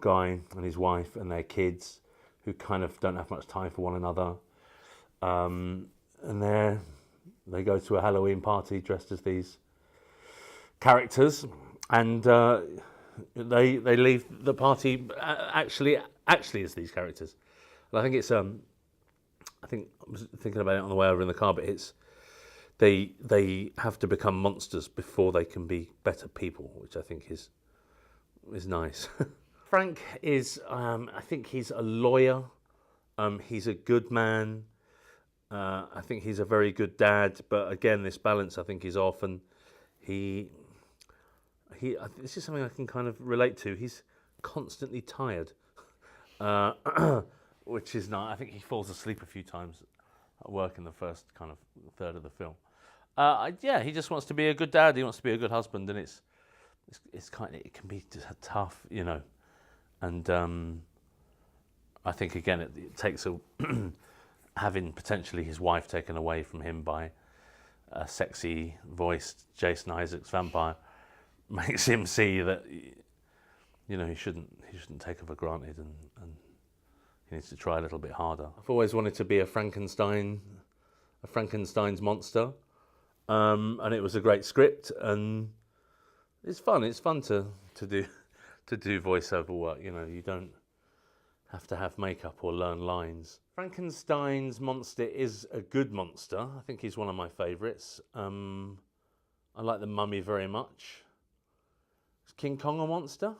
guy and his wife and their kids who kind of don't have much time for one another. And they go to a Halloween party dressed as these characters, and they leave the party actually as these characters. And I think it's I think I was thinking about it on the way over in the car, but it's they have to become monsters before they can be better people, which I think is nice. Frank is I think he's a lawyer. He's a good man. I think he's a very good dad, but again, this balance I think is off, and this is something I can kind of relate to. He's constantly tired, which is not. I think he falls asleep a few times at work in the first kind of third of the film. Yeah, he just wants to be a good dad. He wants to be a good husband, and it can be tough, you know. And I think again, it takes having potentially his wife taken away from him by a sexy voiced Jason Isaacs vampire makes him see that, you know, he shouldn't take her for granted, and he needs to try a little bit harder. I've always wanted to be a Frankenstein's monster, and it was a great script, and it's fun. It's fun to do voiceover work. You know, you don't have to have makeup or learn lines. Frankenstein's monster is a good monster. I think he's one of my favourites. I like the Mummy very much. Is King Kong a monster?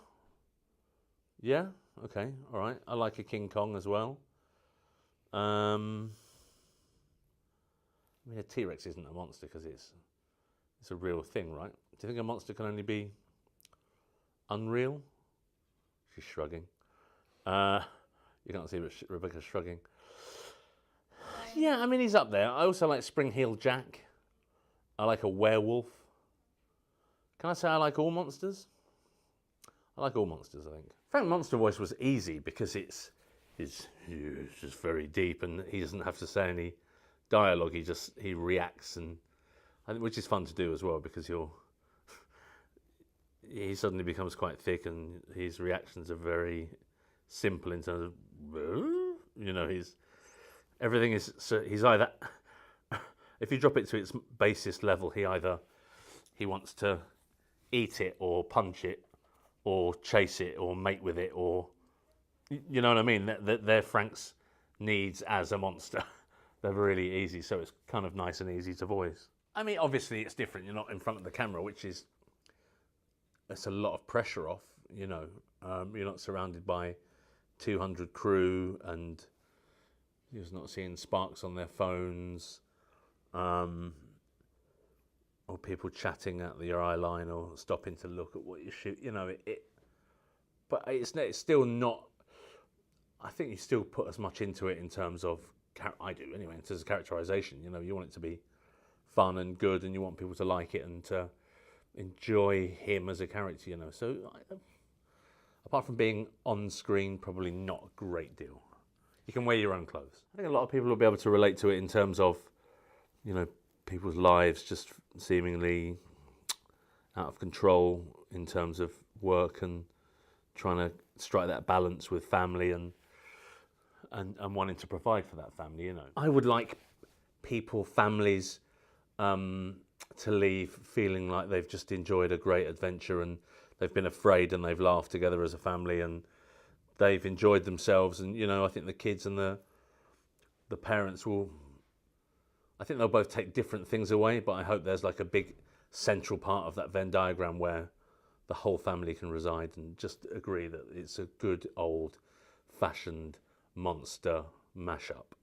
Yeah? Okay, all right. I like a King Kong as well. I mean, a T-Rex isn't a monster because it's a real thing, right? Do you think a monster can only be unreal? She's shrugging. You can't see, but Rebecca's shrugging. Yeah, I mean, he's up there. I also like Spring-Heeled Jack. I like a werewolf. Can I say I like all monsters? I like all monsters, I think. Frank Monster Voice was easy because it's just very deep, and he doesn't have to say any dialogue. He reacts, and which is fun to do as well, because he suddenly becomes quite thick, and his reactions are very simple in terms of, you know, everything is, so he's either, if you drop it to its basest level, he wants to eat it or punch it or chase it or mate with it, or, you know what I mean? They're Frank's needs as a monster. They're really easy, so it's kind of nice and easy to voice. I mean, obviously it's different. You're not in front of the camera, it's a lot of pressure off, you know. You're not surrounded by 200 crew, and you're not seeing sparks on their phones, or people chatting at your eye line or stopping to look at what you shoot. You know, but it's still not. I think you still put as much into it in terms of, I do anyway, in terms of characterization. You know, you want it to be fun and good, and you want people to like it and to enjoy him as a character. You know, so apart from being on screen, probably not a great deal. You can wear your own clothes. I think a lot of people will be able to relate to it in terms of, you know, people's lives just seemingly out of control in terms of work and trying to strike that balance with family and wanting to provide for that family, you know. I would like families to leave feeling like they've just enjoyed a great adventure, and they've been afraid and they've laughed together as a family, and they've enjoyed themselves. And, you know, I think the kids and the parents I think they'll both take different things away, but I hope there's like a big central part of that Venn diagram where the whole family can reside and just agree that it's a good old-fashioned monster mashup.